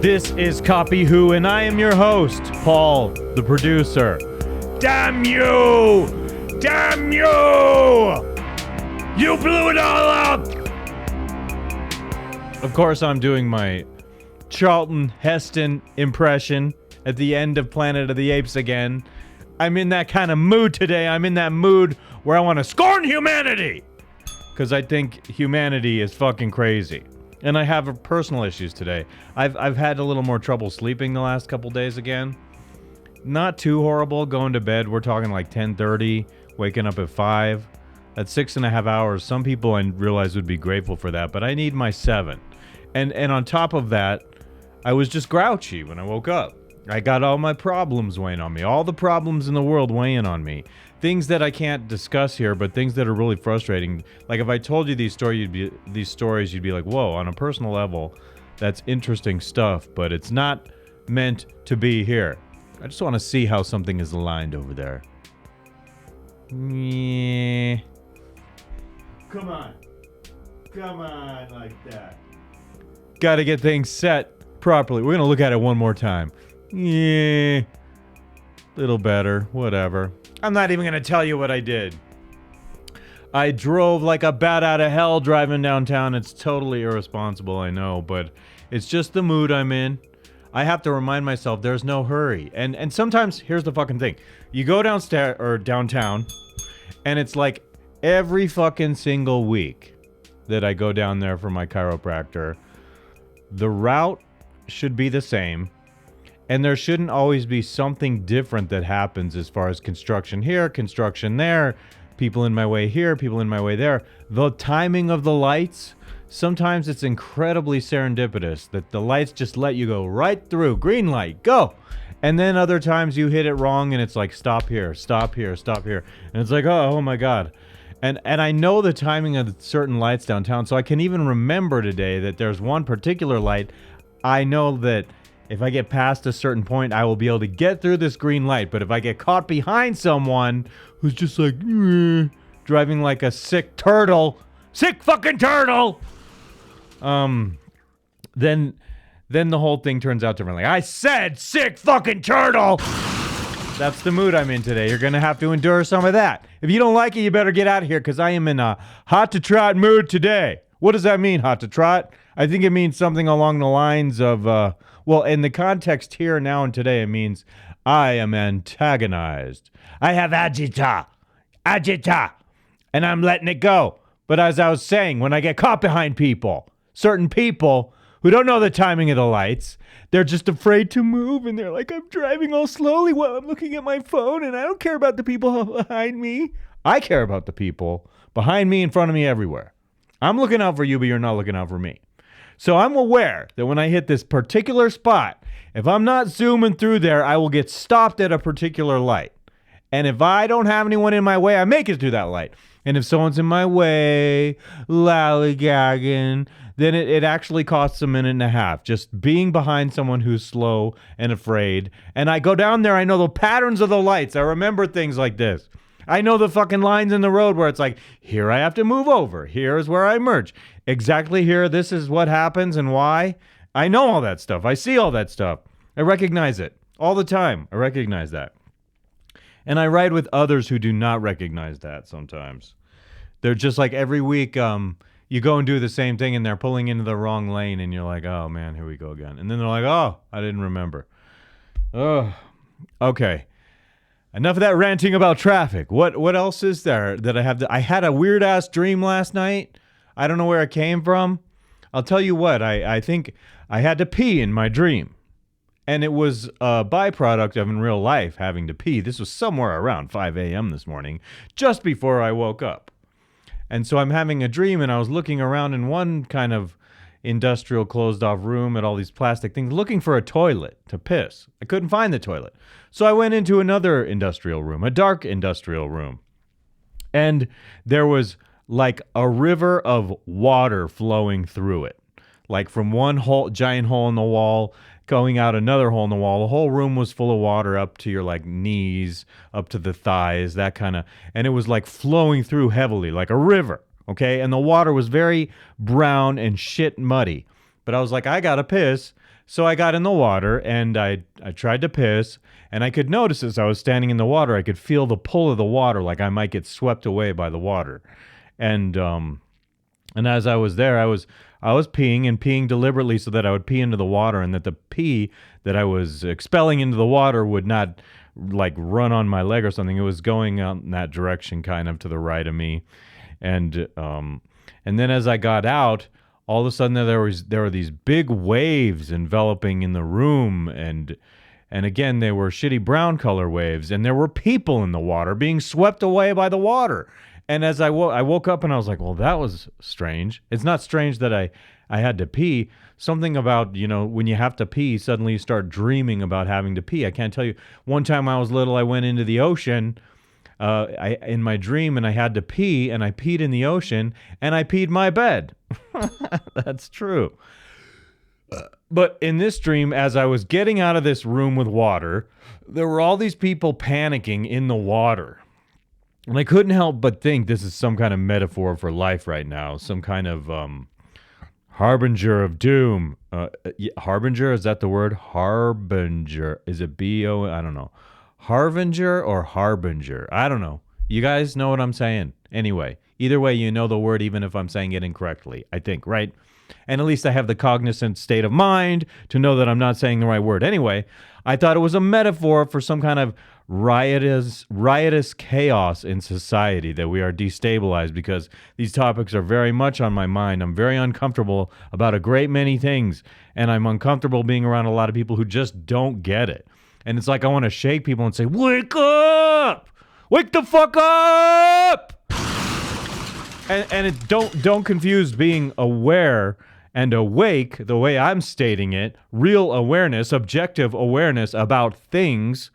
This is Copy Who, and I am your host, Paul, the producer. Damn you! Damn you! You blew it all up! Of course, I'm doing my Charton Heston impression at the end of Planet of the Apes again. I'm in that kind of mood today. I'm in that mood where I want to scorn humanity! Because I think humanity is fucking crazy. And I have personal issues today. I've had a little more trouble sleeping the last couple days again. Not too horrible going to bed. We're talking like 10:30, waking up at 5. That's 6.5 hours. Some people I realize would be grateful for that, but I need my 7. And on top of that, I was just grouchy when I woke up. I got all my problems weighing on me. All the problems in the world weighing on me. Things that I can't discuss here, but things that are really frustrating. Like if I told you these stories, you'd be like, whoa, on a personal level, that's interesting stuff, but it's not meant to be here. I just want to see how something is aligned over there. Yeah. Come on, like that. Got to get things set properly. We're going to look at it one more time. Yeah. Little better, whatever. I'm not even going to tell you what I did. I drove like a bat out of hell driving downtown. It's totally irresponsible, I know, but it's just the mood I'm in. I have to remind myself there's no hurry. And sometimes, here's the fucking thing. You go downstairs or downtown, and it's like every fucking single week that I go down there for my chiropractor, the route should be the same. And there shouldn't always be something different that happens as far as construction here, construction there, people in my way here, people in my way there. The timing of the lights, sometimes it's incredibly serendipitous that the lights just let you go right through. Green light, go! And then other times you hit it wrong and it's like, stop here, stop here, stop here. And it's like, oh my God. And I know the timing of certain lights downtown, so I can even remember today that there's one particular light. I know that if I get past a certain point, I will be able to get through this green light. But if I get caught behind someone who's just like, driving like a sick fucking turtle, then the whole thing turns out differently. I said sick fucking turtle! That's the mood I'm in today. You're going to have to endure some of that. If you don't like it, you better get out of here because I am in a hot to trot mood today. What does that mean, hot to trot? I think it means something along the lines of, well, in the context here, now, and today, it means I am antagonized. I have agita, and I'm letting it go. But as I was saying, when I get caught behind people, certain people who don't know the timing of the lights, they're just afraid to move, and they're like, I'm driving all slowly while I'm looking at my phone, and I don't care about the people behind me. I care about the people behind me, in front of me, everywhere. I'm looking out for you, but you're not looking out for me. So I'm aware that when I hit this particular spot, if I'm not zooming through there, I will get stopped at a particular light. And if I don't have anyone in my way, I make it through that light. And if someone's in my way, lollygagging, then it actually costs a minute and a half just being behind someone who's slow and afraid. And I go down there, I know the patterns of the lights. I remember things like this. I know the fucking lines in the road where it's like, here I have to move over. Here's where I merge. Exactly here, this is what happens and why. I know all that stuff. I see all that stuff. I recognize it all the time. I recognize that. And I ride with others who do not recognize that sometimes. They're just like every week, you go and do the same thing and they're pulling into the wrong lane and you're like, oh man, here we go again. And then they're like, oh, I didn't remember. Oh, okay. Enough of that ranting about traffic. What else is there that I have? I had a weird ass dream last night. I don't know where it came from. I'll tell you what. I think I had to pee in my dream. And it was a byproduct of in real life having to pee. This was somewhere around 5 a.m. this morning, just before I woke up. And so I'm having a dream and I was looking around in one kind of industrial closed off room at all these plastic things looking for a toilet to piss. I couldn't find the toilet. So I went into another industrial room, a dark industrial room. And there was like a river of water flowing through it. Like from one giant hole in the wall going out another hole in the wall. The whole room was full of water up to your like knees, up to the thighs, that kind of, and it was like flowing through heavily like a river. Okay. And the water was very brown and shit muddy. But I was like, I gotta piss. So I got in the water and I tried to piss, and I could notice as I was standing in the water, I could feel the pull of the water, like I might get swept away by the water. And as I was there, I was peeing and peeing deliberately so that I would pee into the water, and that the pee that I was expelling into the water would not like run on my leg or something. It was going out in that direction, kind of to the right of me. And then as I got out, all of a sudden there were these big waves enveloping in the room, and again they were shitty brown color waves, and there were people in the water being swept away by the water. And as I woke up and I was like, well, that was strange. It's not strange that I had to pee. Something about, when you have to pee, suddenly you start dreaming about having to pee. I can't tell you. One time I was little, I went into the ocean in my dream, and I had to pee, and I peed in the ocean, and I peed my bed. That's true. But in this dream, as I was getting out of this room with water, there were all these people panicking in the water. And I couldn't help but think this is some kind of metaphor for life right now, some kind of harbinger of doom. Harbinger, is that the word? Harbinger. Is it B-O? I don't know. Harbinger or harbinger? I don't know. You guys know what I'm saying. Anyway, either way, you know the word, even if I'm saying it incorrectly, I think, right? And at least I have the cognizant state of mind to know that I'm not saying the right word. Anyway, I thought it was a metaphor for some kind of riotous chaos in society, that we are destabilized because these topics are very much on my mind. I'm very uncomfortable about a great many things, and I'm uncomfortable being around a lot of people who just don't get it. And it's like I want to shake people and say, wake up! Wake the fuck up! And don't confuse being aware and awake the way I'm stating it. Real awareness, objective awareness about things.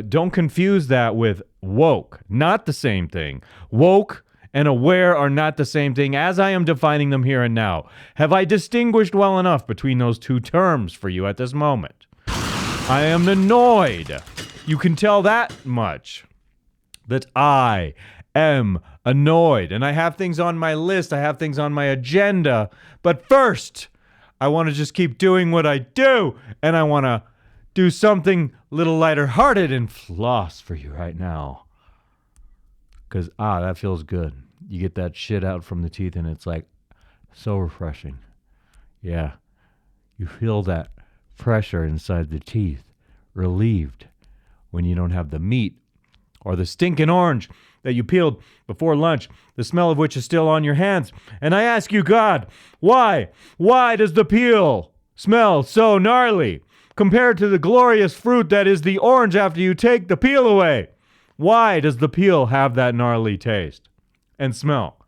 Don't confuse that with woke. Not the same thing. Woke and aware are not the same thing as I am defining them here and now. Have I distinguished well enough between those two terms for you at this moment? I am annoyed. You can tell that much. That I am annoyed. And I have things on my list. I have things on my agenda. But first, I want to just keep doing what I do. And I want to do something a little lighter-hearted and floss for you right now. Because, that feels good. You get that shit out from the teeth and it's like so refreshing. Yeah. You feel that pressure inside the teeth, relieved when you don't have the meat or the stinking orange that you peeled before lunch, the smell of which is still on your hands. And I ask you, God, why? Why does the peel smell so gnarly compared to the glorious fruit that is the orange after you take the peel away? Why does the peel have that gnarly taste and smell?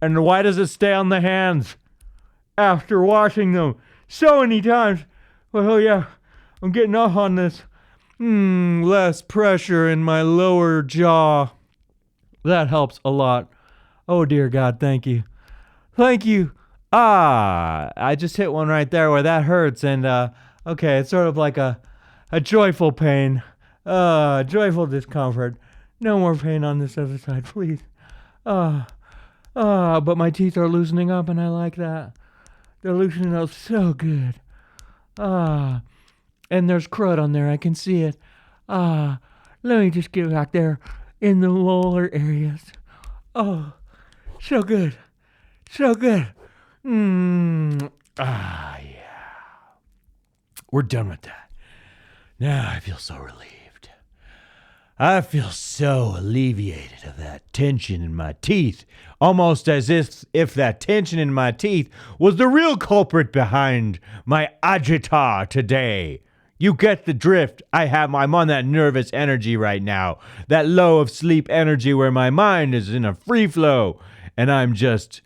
And why does it stay on the hands after washing them so many times? Well, yeah, I'm getting off on this. Less pressure in my lower jaw. That helps a lot. Oh, dear God, thank you. Thank you. I just hit one right there where that hurts. And, okay, it's sort of like a joyful pain. Joyful discomfort. No more pain on this other side, please. But my teeth are loosening up, and I like that. They're loosening up so good. And there's crud on there. I can see it. Let me just get back there in the molar areas. Oh, so good. So good. Yeah. We're done with that. Now I feel so relieved. I feel so alleviated of that tension in my teeth. Almost as if that tension in my teeth was the real culprit behind my agita today. You get the drift. I'm on that nervous energy right now. That low of sleep energy where my mind is in a free flow. And I'm just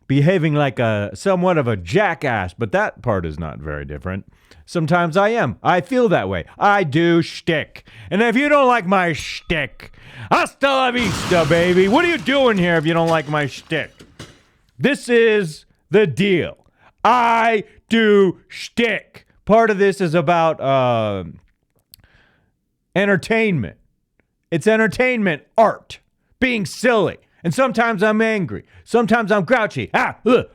behaving like somewhat of a jackass. But that part is not very different. Sometimes I am. I feel that way. I do shtick. And if you don't like my shtick, hasta la vista, baby. What are you doing here if you don't like my shtick? This is the deal. I do shtick. Part of this is about entertainment. It's entertainment art. Being silly. And sometimes I'm angry. Sometimes I'm grouchy.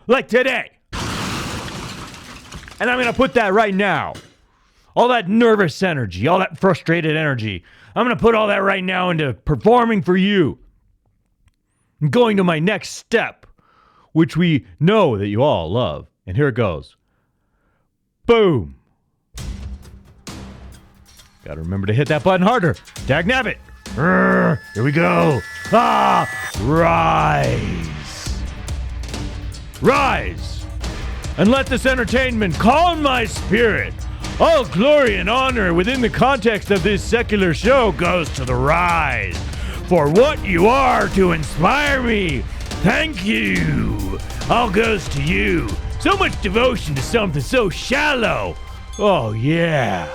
Like today. And I'm going to put that right now. All that nervous energy, all that frustrated energy, I'm going to put all that right now into performing for you. I'm going to my next step, which we know that you all love. And here it goes. Boom. Gotta remember to hit that button harder. Dagnabbit. Here we go. Rise. Rise. And let this entertainment calm my spirit. All glory and honor within the context of this secular show goes to the Rise. For what you are to inspire me. Thank you. All goes to you. So much devotion to something so shallow. Oh, yeah.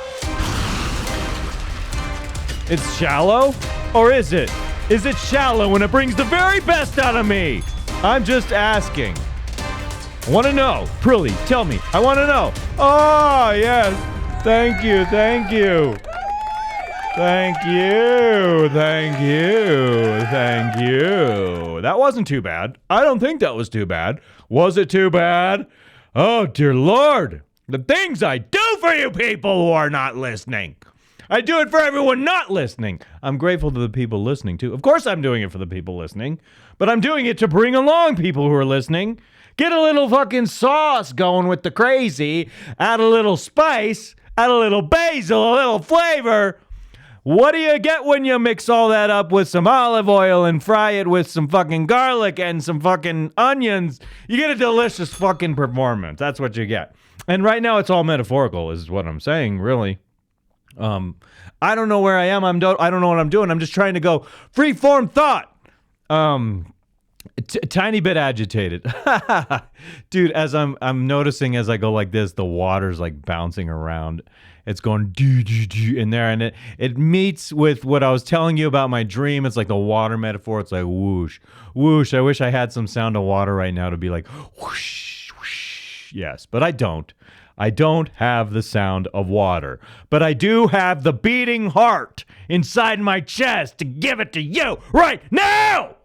It's shallow? Or is it? Is it shallow when it brings the very best out of me? I'm just asking. I want to know. Prilly, tell me. I want to know. Oh, yes. Thank you. Thank you. Thank you. Thank you. Thank you. That wasn't too bad. I don't think that was too bad. Was it too bad? Oh, dear Lord. The things I do for you people who are not listening. I do it for everyone not listening. I'm grateful to the people listening, too. Of course I'm doing it for the people listening. But I'm doing it to bring along people who are listening. Get a little fucking sauce going with the crazy. Add a little spice. Add a little basil, a little flavor. What do you get when you mix all that up with some olive oil and fry it with some fucking garlic and some fucking onions? You get a delicious fucking performance. That's what you get. And right now it's all metaphorical is what I'm saying, really. I don't know where I am. I don't know what I'm doing. I'm just trying to go free-form thought. Tiny bit agitated. Dude, as I'm noticing as I go like this, the water's like bouncing around. It's going do in there, and it meets with what I was telling you about my dream. It's like the water metaphor. It's like whoosh, whoosh. I wish I had some sound of water right now to be like whoosh, whoosh. Yes, but I don't. I don't have the sound of water, but I do have the beating heart inside my chest to give it to you right now.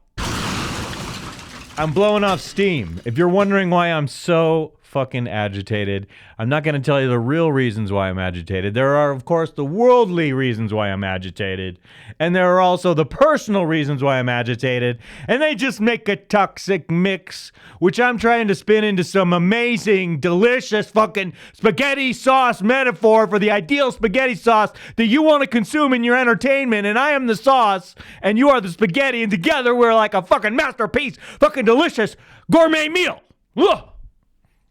I'm blowing off steam. If you're wondering why I'm so fucking agitated, I'm not going to tell you the real reasons why I'm agitated. There are, of course, the worldly reasons why I'm agitated. And there are also the personal reasons why I'm agitated. And they just make a toxic mix, which I'm trying to spin into some amazing, delicious fucking spaghetti sauce metaphor for the ideal spaghetti sauce that you want to consume in your entertainment. And I am the sauce, and you are the spaghetti, and together we're like a fucking masterpiece, fucking delicious gourmet meal. Ugh.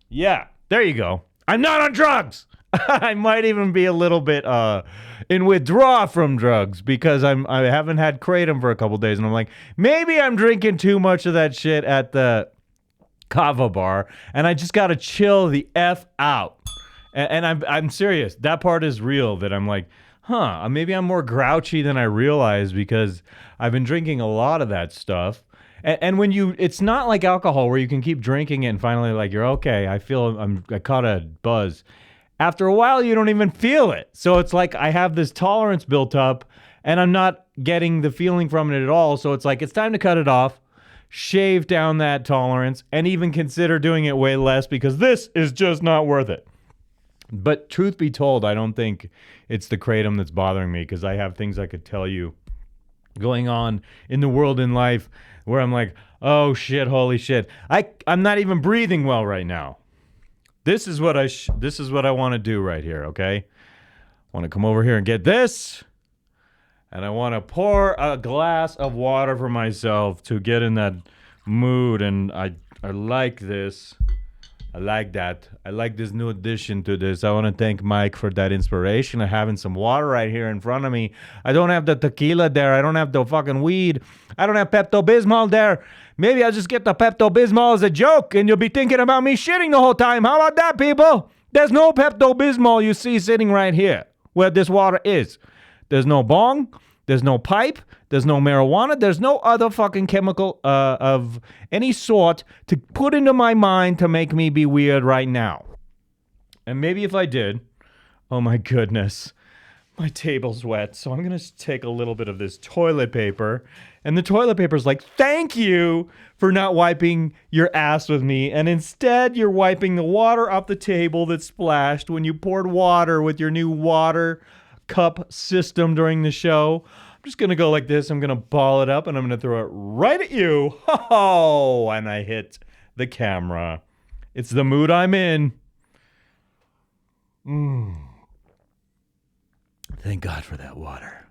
Yeah, there you go. I'm not on drugs. I might even be a little bit in withdrawal from drugs because I haven't had kratom for a couple days, and I'm like, maybe I'm drinking too much of that shit at the kava bar, and I just gotta chill the F out. And I'm serious. That part is real. That I'm like, maybe I'm more grouchy than I realize because I've been drinking a lot of that stuff. And when it's not like alcohol where you can keep drinking it and finally like you're okay. I caught a buzz. After a while, you don't even feel it. So it's like I have this tolerance built up and I'm not getting the feeling from it at all. So it's like it's time to cut it off, shave down that tolerance, and even consider doing it way less because this is just not worth it. But truth be told, I don't think it's the kratom that's bothering me because I have things I could tell you going on in the world in life where I'm like, oh shit, holy shit. I'm not even breathing well right now. This is what I want to do right here, okay? I want to come over here and get this. And I want to pour a glass of water for myself to get in that mood. And I like this. I like that. I like this new addition to this. I want to thank Mike for that inspiration of having some water right here in front of me. I don't have the tequila there. I don't have the fucking weed. I don't have Pepto-Bismol there. Maybe I'll just get the Pepto-Bismol as a joke and you'll be thinking about me shitting the whole time. How about that, people? There's no Pepto-Bismol you see sitting right here where this water is. There's no bong. There's no pipe. There's no marijuana. There's no other fucking chemical of any sort to put into my mind to make me be weird right now. And maybe if I did, oh my goodness, My table's wet, so I'm going to take a little bit of this toilet paper. And the toilet paper's like, thank you for not wiping your ass with me. And instead, you're wiping the water off the table that splashed when you poured water with your new water cup system during the show. I'm just going to go like this. I'm going to ball it up and I'm going to throw it right at you. Oh, and I hit the camera. It's the mood I'm in. Thank God for that water.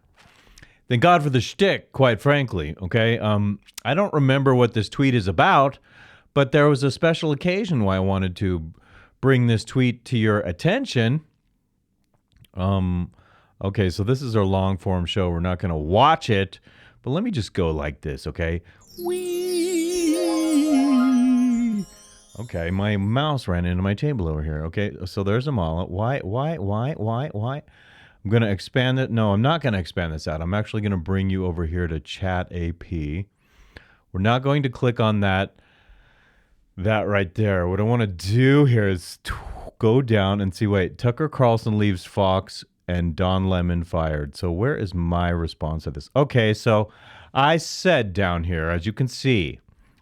Thank God for the shtick, quite frankly, okay? I don't remember what this tweet is about, but there was a special occasion why I wanted to bring this tweet to your attention. Okay, so this is our long-form show. We're not going to watch it, but let me just go like this, okay? Whee! Okay, my mouse ran into my table over here, okay? So there's Amala. Why? I'm going to expand it. No, I'm not going to expand this out. I'm actually going to bring you over here to Chat AP. We're not going to click on that right there. What I want to do here is go down and see, wait, Tucker Carlson leaves Fox and Don Lemon fired. So where is my response to this? Okay, so I said down here, as you can see,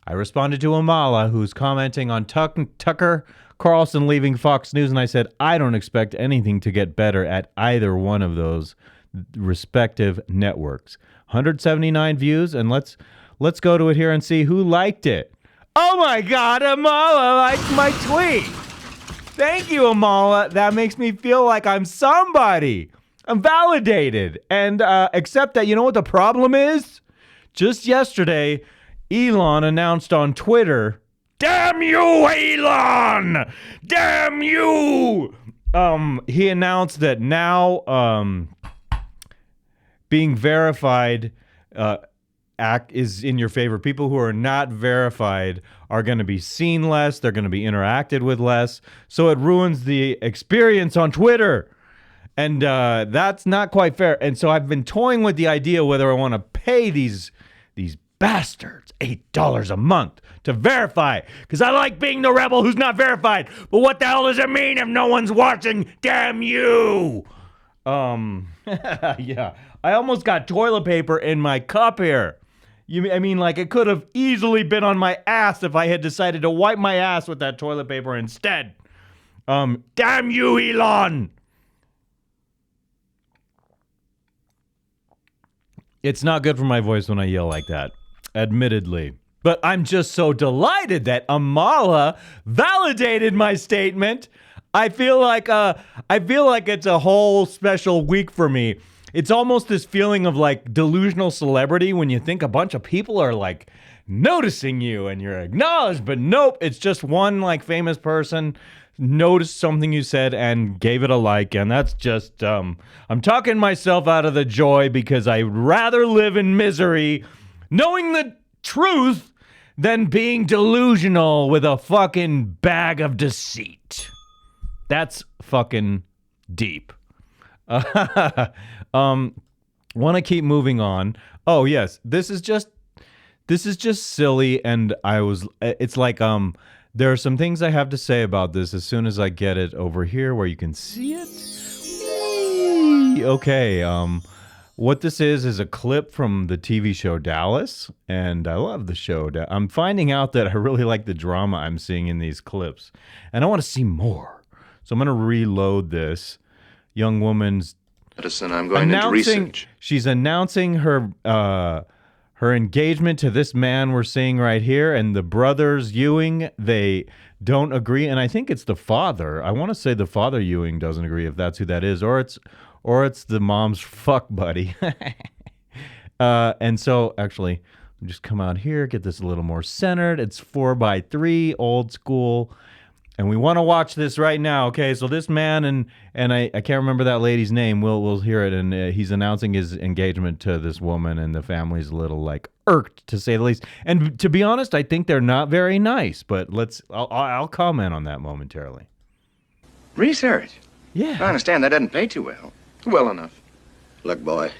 I responded to Amala, who's commenting on Tucker Carlson leaving Fox News, and I said, I don't expect anything to get better at either one of those respective networks. 179 views, and let's go to it here and see who liked it. Oh my God, Amala liked my tweet. Thank you, Amala. That makes me feel like I'm somebody. I'm validated. And except that, you know what the problem is? Just yesterday, Elon announced on Twitter, damn you, Elon! Damn you! He announced that now being verified is in your favor. People who are not verified are going to be seen less. They're going to be interacted with less. So it ruins the experience on Twitter. And that's not quite fair. And so I've been toying with the idea whether I want to pay these bastards $8 a month to verify, because I like being the rebel who's not verified. But what the hell does it mean if no one's watching? Damn you! Yeah, I almost got toilet paper in my cup here. I mean, like, it could have easily been on my ass if I had decided to wipe my ass with that toilet paper instead. Damn you, Elon! It's not good for my voice when I yell like that, admittedly. But I'm just so delighted that Amala validated my statement. I feel like it's a whole special week for me. It's almost this feeling of like delusional celebrity when you think a bunch of people are like noticing you and you're acknowledged, but nope, it's just one like famous person noticed something you said and gave it a like, and that's just I'm talking myself out of the joy because I'd rather live in misery knowing the truth than being delusional with a fucking bag of deceit. That's fucking deep. Want to keep moving on. Oh yes, this is just silly, and it's like there are some things I have to say about this as soon as I get it over here where you can see it. Whee! Okay, what this is a clip from the TV show Dallas, and I love the show. I'm finding out that I really like the drama I'm seeing in these clips, and I want to see more. So I'm going to reload this. Young woman's Edison, I'm going into research. She's announcing her engagement to this man we're seeing right here, and the brothers Ewing, they don't agree, and I think it's the father. I want to say the father Ewing doesn't agree, if that's who that is, or it's the mom's fuck buddy. And so actually, just come out here, get this a little more centered. It's 4:3, old school. And we want to watch this right now, okay? So this man and I can't remember that lady's name. We'll hear it, and he's announcing his engagement to this woman, and the family's a little like irked, to say the least. And to be honest, I think they're not very nice. But I'll comment on that momentarily. Research. Yeah, I understand that doesn't pay too well. Well enough. Look, boy.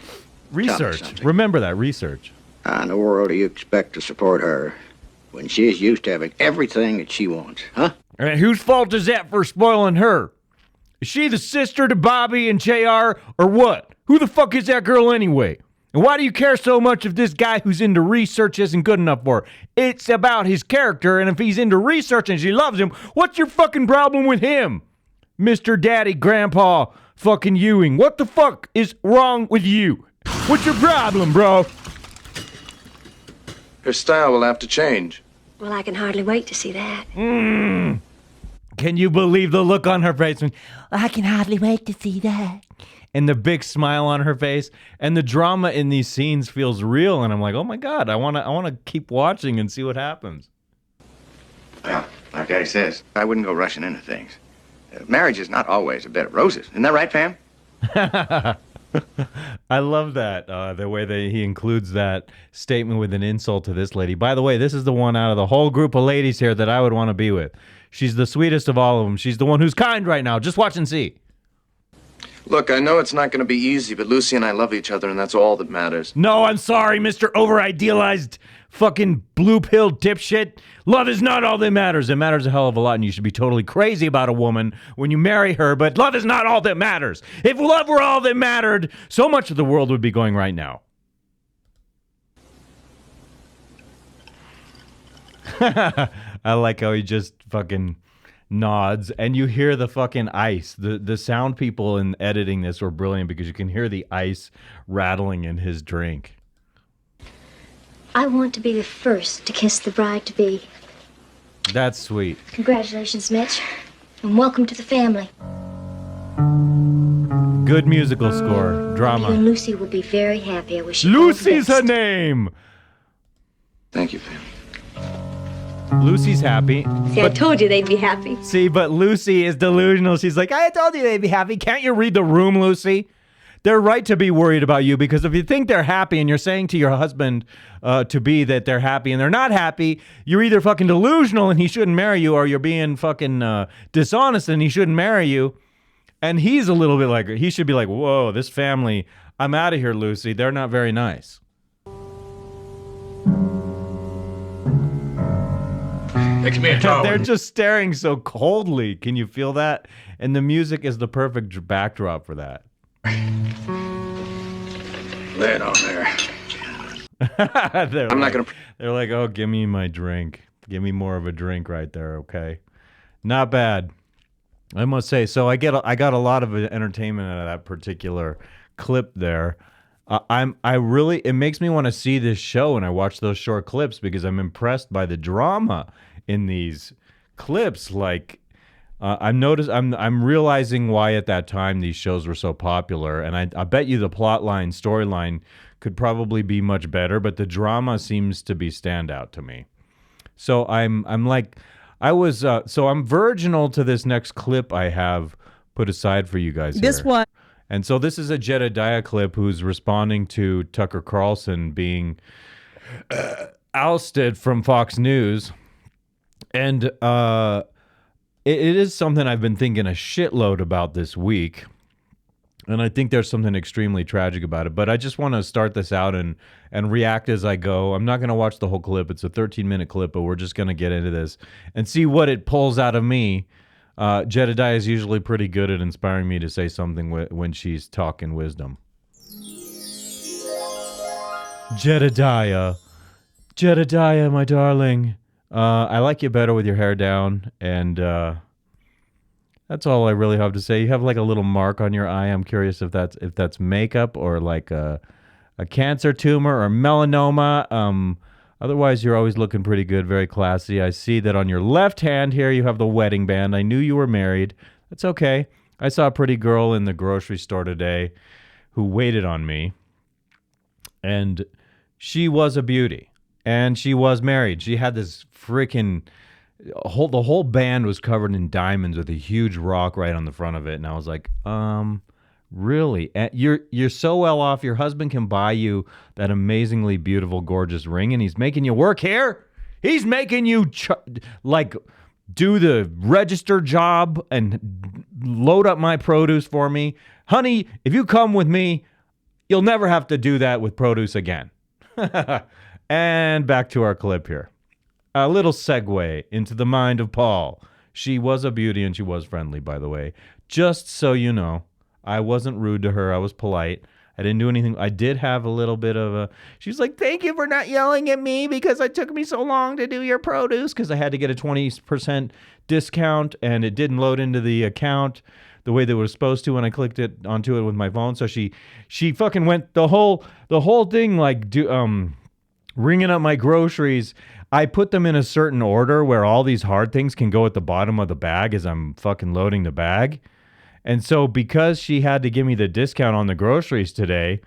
Research. Remember that, research. How in the world do you expect to support her when she's used to having everything that she wants, huh? And whose fault is that for spoiling her? Is she the sister to Bobby and JR, or what? Who the fuck is that girl anyway? And why do you care so much if this guy who's into research isn't good enough for her? It's about his character, and if he's into research and she loves him, what's your fucking problem with him? Mr. Daddy Grandpa fucking Ewing, what the fuck is wrong with you? What's your problem, bro? Her style will have to change. Well, I can hardly wait to see that. Can you believe the look on her face? I can hardly wait to see that. And the big smile on her face, and the drama in these scenes feels real. And I'm like, oh my God, I want to keep watching and see what happens. Well, like I says, I wouldn't go rushing into things. Marriage is not always a bed of roses. Isn't that right, Pam? I love that, the way that he includes that statement with an insult to this lady. By the way, this is the one out of the whole group of ladies here that I would want to be with. She's the sweetest of all of them. She's the one who's kind right now. Just watch and see. Look, I know it's not going to be easy, but Lucy and I love each other, and that's all that matters. No, I'm sorry, Mr. Over-idealized fucking blue-pilled dipshit. Love is not all that matters. It matters a hell of a lot, and you should be totally crazy about a woman when you marry her, but love is not all that matters. If love were all that mattered, so much of the world would be going right now. I like how he just fucking nods, and you hear the fucking ice. The sound people in editing this were brilliant because you can hear the ice rattling in his drink. I want to be the first to kiss the bride-to-be. That's sweet. Congratulations, Mitch, and welcome to the family. Good musical score. Drama. You and Lucy will be very happy. I wish you Lucy's all her the best. name. Thank you, Pam. Lucy's happy. See, I told you they'd be happy. See, but Lucy is delusional. She's like, I told you they'd be happy. Can't you read the room, Lucy? They're right to be worried about you, because if you think they're happy and you're saying to your husband to be that they're happy and they're not happy, you're either fucking delusional and he shouldn't marry you, or you're being fucking dishonest and he shouldn't marry you. And he's a little bit like, he should be like, whoa, this family, I'm out of here, Lucy. They're not very nice. Makes me a They're just staring so coldly. Can you feel that? And the music is the perfect backdrop for that. Lay it on there. They're like, oh, give me my drink. Give me more of a drink right there, okay? Not bad, I must say. So I got a lot of entertainment out of that particular clip there. It makes me want to see this show, and I watch those short clips because I'm impressed by the drama in these clips. Like, I'm realizing why at that time these shows were so popular, and I bet you the storyline could probably be much better, but the drama seems to be standout to me. So I'm virginal to this next clip I have put aside for you guys. This here. one. And so this is a Jedidiah clip who's responding to Tucker Carlson being ousted from Fox News. And it is something I've been thinking a shitload about this week. And I think there's something extremely tragic about it. But I just want to start this out and react as I go. I'm not going to watch the whole clip. It's a 13-minute clip, but we're just going to get into this and see what it pulls out of me. Jedidiah is usually pretty good at inspiring me to say something when she's talking wisdom. Jedidiah, my darling. I like you better with your hair down, and that's all I really have to say. You have like a little mark on your eye. I'm curious if that's makeup or like a cancer tumor or melanoma. Otherwise, you're always looking pretty good, very classy. I see that on your left hand here, you have the wedding band. I knew you were married. That's okay. I saw a pretty girl in the grocery store today who waited on me, and she was a beauty, and she was married. She had this freaking the whole band was covered in diamonds with a huge rock right on the front of it, and I was like, really? You're so well off. Your husband can buy you that amazingly beautiful, gorgeous ring, and he's making you work here? He's making you do the register job and load up my produce for me. Honey, if you come with me, you'll never have to do that with produce again. And back to our clip here. A little segue into the mind of Paul. She was a beauty and she was friendly, by the way. Just so you know, I wasn't rude to her. I was polite. I didn't do anything. I did have a little bit of a, she's like, thank you for not yelling at me because it took me so long to do your produce because I had to get a 20% discount and it didn't load into the account the way that it was supposed to when I clicked it onto it with my phone. So she fucking went the whole thing like ringing up my groceries. I put them in a certain order where all these hard things can go at the bottom of the bag as I'm fucking loading the bag. And so because she had to give me the discount on the groceries today,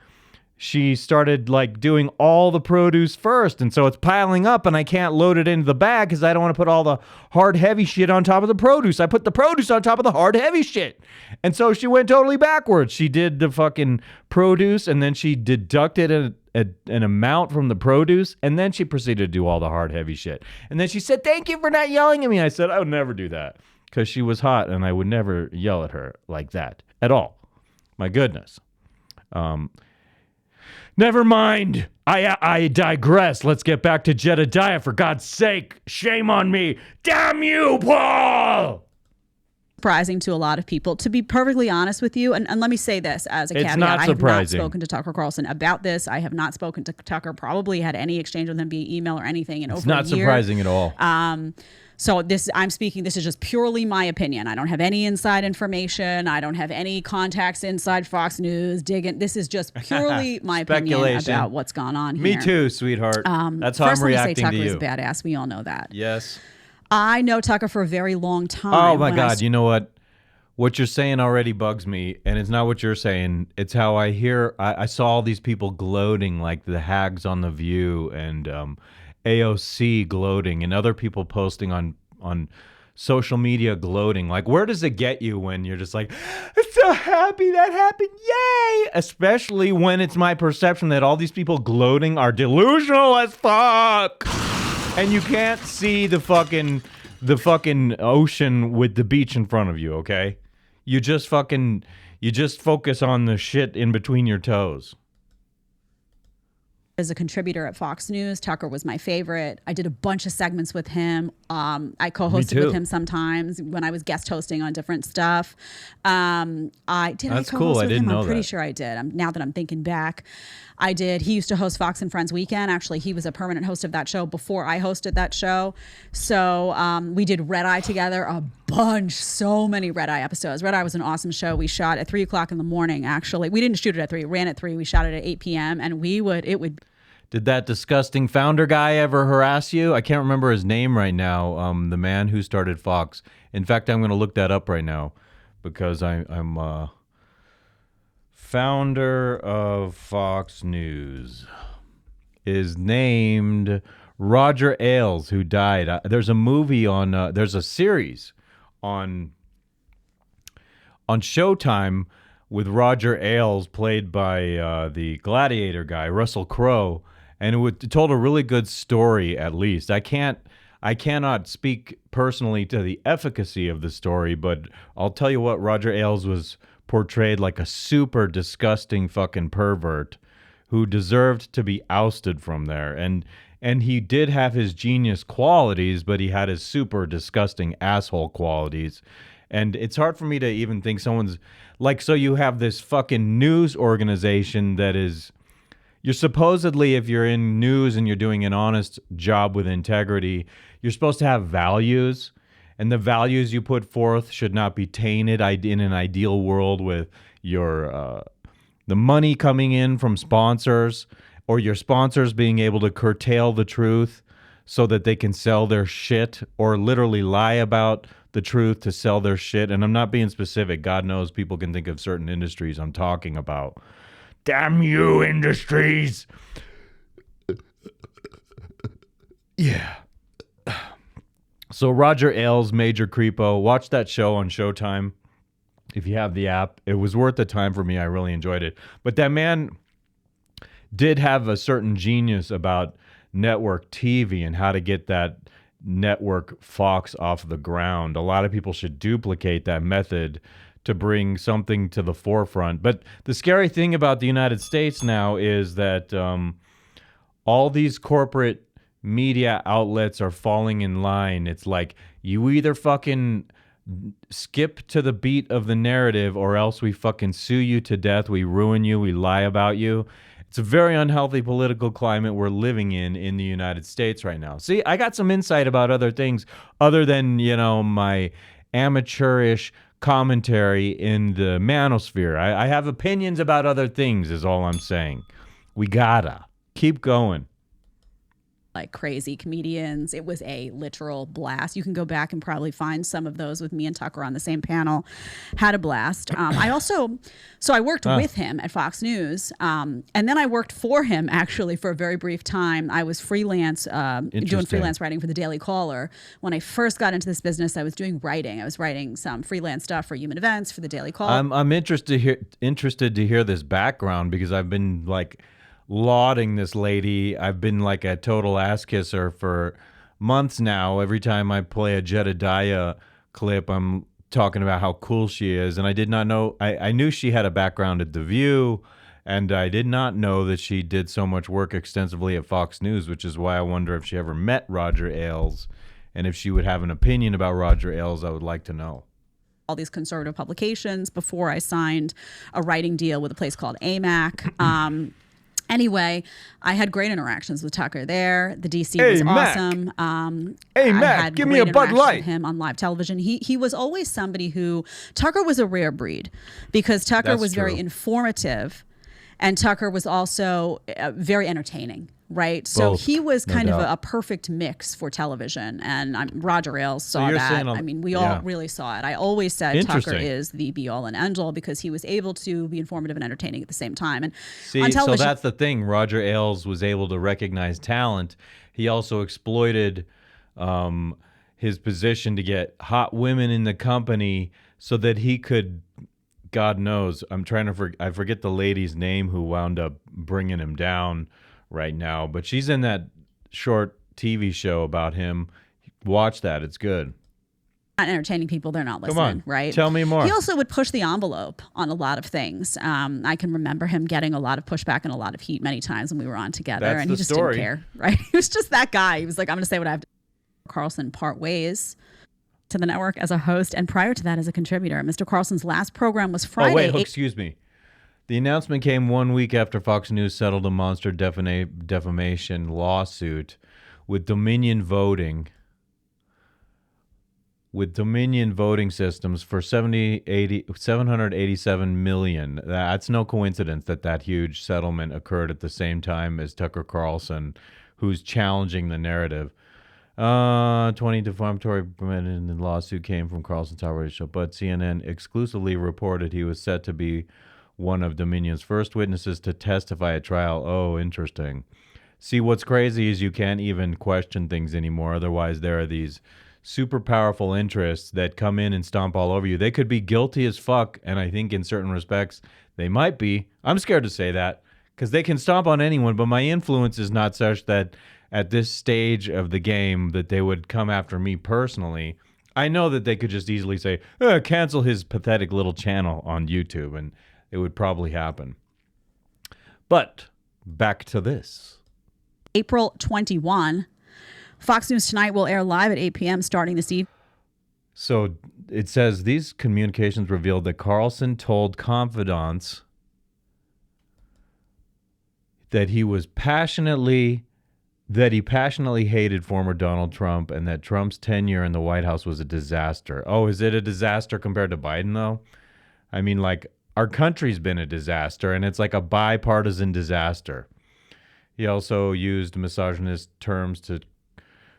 she started like doing all the produce first. And so it's piling up and I can't load it into the bag because I don't want to put all the hard, heavy shit on top of the produce. I put the produce on top of the hard, heavy shit. And so she went totally backwards. She did the fucking produce and then she deducted an amount from the produce and then she proceeded to do all the hard, heavy shit. And then she said, thank you for not yelling at me. I said, I would never do that. Because she was hot and I would never yell at her like that at all. My goodness. Never mind. I digress. Let's get back to Jedidiah. For God's sake, shame on me. Damn you, Paul! Surprising to a lot of people, to be perfectly honest with you. And let me say this as a caveat. Not I have not surprising. spoken to Tucker Carlson about this. I have not spoken to Tucker, probably had any exchange with him via email or anything in over a year. It's not surprising at all. So this is just purely my opinion. I don't have any inside information. I don't have any contacts inside Fox News digging. This is just purely my opinion about what's gone on here. Me too, sweetheart. That's how I'm reacting to you. First, let me say Tucker is a badass. We all know that. Yes. I know Tucker for a very long time. Oh my God. You know what? What you're saying already bugs me, and it's not what you're saying. It's how I hear. I saw all these people gloating, like the hags on The View and AOC gloating, and other people posting on social media gloating. Like, where does it get you when you're just like, I'm so happy that happened, yay! Especially when it's my perception that all these people gloating are delusional as fuck, and you can't see the fucking ocean with the beach in front of you. Okay, you just focus on the shit in between your toes. As a contributor at Fox News, Tucker was my favorite. I did a bunch of segments with him. I co-hosted with him sometimes when I was guest hosting on different stuff. That's cool. I didn't know that. I'm pretty sure I did. Now that I'm thinking back, I did. He used to host Fox and Friends Weekend. Actually, he was a permanent host of that show before I hosted that show. So we did Red Eye together a bunch, so many Red Eye episodes. Red Eye was an awesome show. We shot at 3 o'clock in the morning, actually. We didn't shoot it at 3. It ran at 3. We shot it at 8 p.m. And Did that disgusting founder guy ever harass you? I can't remember his name right now. The man who started Fox. In fact, I'm going to look that up right now because I'm founder of Fox News is named Roger Ailes, who died. There's a movie on. There's a series on Showtime with Roger Ailes, played by the Gladiator guy, Russell Crowe. And it told a really good story, at least. I cannot speak personally to the efficacy of the story, but I'll tell you what, Roger Ailes was portrayed like a super disgusting fucking pervert who deserved to be ousted from there. And he did have his genius qualities, but he had his super disgusting asshole qualities. And it's hard for me to even think someone's like, so you have this fucking news organization that is, you're supposedly, if you're in news and you're doing an honest job with integrity, you're supposed to have values, and the values you put forth should not be tainted in an ideal world with your the money coming in from sponsors or your sponsors being able to curtail the truth so that they can sell their shit or literally lie about the truth to sell their shit. And I'm not being specific. God knows people can think of certain industries I'm talking about. Damn you, industries. Yeah. So Roger Ailes, Major Creepo, watch that show on Showtime if you have the app. It was worth the time for me. I really enjoyed it. But that man did have a certain genius about network TV and how to get that network Fox off the ground. A lot of people should duplicate that method to bring something to the forefront. But the scary thing about the United States now is that all these corporate media outlets are falling in line. It's like you either fucking skip to the beat of the narrative, or else we fucking sue you to death. We ruin you. We lie about you. It's a very unhealthy political climate we're living in the United States right now. See, I got some insight about other things other than, my amateurish commentary in the manosphere. I have opinions about other things is all I'm saying. We gotta keep going. Like crazy comedians. It was a literal blast. You can go back and probably find some of those with me and Tucker on the same panel. Had a blast. I worked with him at Fox News, and then I worked for him actually for a very brief time. I was freelance, doing freelance writing for the Daily Caller. When I first got into this business, I was doing writing. I was writing some freelance stuff for Human Events for the Daily Caller. I'm interested to hear this background because I've been lauding this lady. I've been like a total ass kisser for months now. Every time I play a Jedidiah clip, I'm talking about how cool she is. And I did not know, I knew she had a background at The View, and I did not know that she did so much work extensively at Fox News, which is why I wonder if she ever met Roger Ailes. And if she would have an opinion about Roger Ailes, I would like to know. All these conservative publications before I signed a writing deal with a place called AMAC. Anyway, I had great interactions with Tucker there. The DC was awesome. Hey, Mac, give me a Bud Light. With him on live television. He was always somebody who, Tucker was a rare breed because Tucker was very informative, and Tucker was also very entertaining. Right. So Both, he was kind no of doubt. a perfect mix for television. And Roger Ailes saw that. We all really saw it. I always said Tucker is the be all and end all because he was able to be informative and entertaining at the same time. And on television, so that's the thing. Roger Ailes was able to recognize talent. He also exploited his position to get hot women in the company so that he could, God knows, I forget the lady's name who wound up bringing him down right now, but she's in that short TV show about him. Watch that. It's good. Not entertaining people, they're not listening, Come on, right? Tell me more. He also would push the envelope on a lot of things. I can remember him getting a lot of pushback and a lot of heat many times when we were on together, That's and the he just story. didn't care, right? He was just that guy. He was like, I'm going to say what I have to. Carlson part ways to the network as a host, and prior to that as a contributor. Mr. Carlson's last program was Friday. Oh, wait, excuse me. The announcement came 1 week after Fox News settled a monster defamation lawsuit with Dominion voting systems for $787 million. That's no coincidence that huge settlement occurred at the same time as Tucker Carlson, who's challenging the narrative. 20 defamatory in the lawsuit came from Carlson's Tower show, but CNN exclusively reported he was set to be one of Dominion's first witnesses to testify at trial. Oh, interesting. See, what's crazy is you can't even question things anymore. Otherwise, there are these super powerful interests that come in and stomp all over you. They could be guilty as fuck, and I think in certain respects they might be. I'm scared to say that because they can stomp on anyone, but my influence is not such that at this stage of the game that they would come after me personally. I know that they could just easily say, cancel his pathetic little channel on YouTube, and it would probably happen. But back to this. April 21. Fox News Tonight will air live at 8 p.m. starting this evening. So it says these communications revealed that Carlson told confidants that he passionately hated former Donald Trump and that Trump's tenure in the White House was a disaster. Oh, is it a disaster compared to Biden, though? I mean, our country's been a disaster, and it's like a bipartisan disaster. He also used misogynist terms to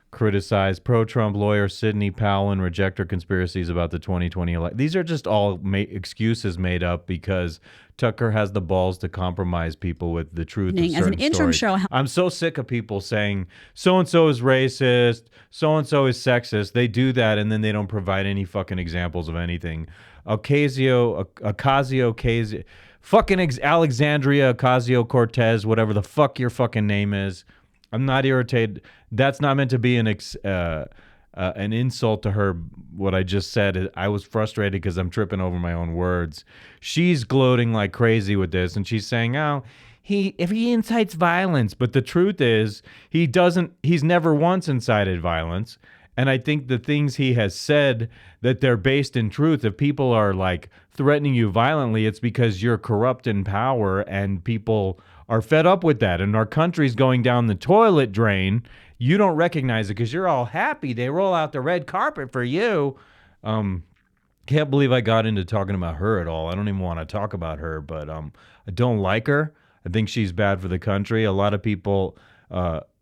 criticize pro-Trump lawyer Sidney Powell and reject her conspiracies about the 2020 election. These are just all excuses made up because Tucker has the balls to compromise people with the truth of certain as an interim stories. show. I'm so sick of people saying so-and-so is racist, so-and-so is sexist. They do that, and then they don't provide any fucking examples of anything. Ocasio-Cortez, fucking Alexandria Ocasio-Cortez, whatever the fuck your fucking name is. I'm not irritated. That's not meant to be an insult to her. What I just said, I was frustrated because I'm tripping over my own words. She's gloating like crazy with this, and she's saying, if he incites violence, but the truth is he's never once incited violence. And I think the things he has said, that they're based in truth. If people are like threatening you violently, it's because you're corrupt in power and people are fed up with that. And our country's going down the toilet drain. You don't recognize it because you're all happy. They roll out the red carpet for you. Can't believe I got into talking about her at all. I don't even want to talk about her, but I don't like her. I think she's bad for the country. A lot of people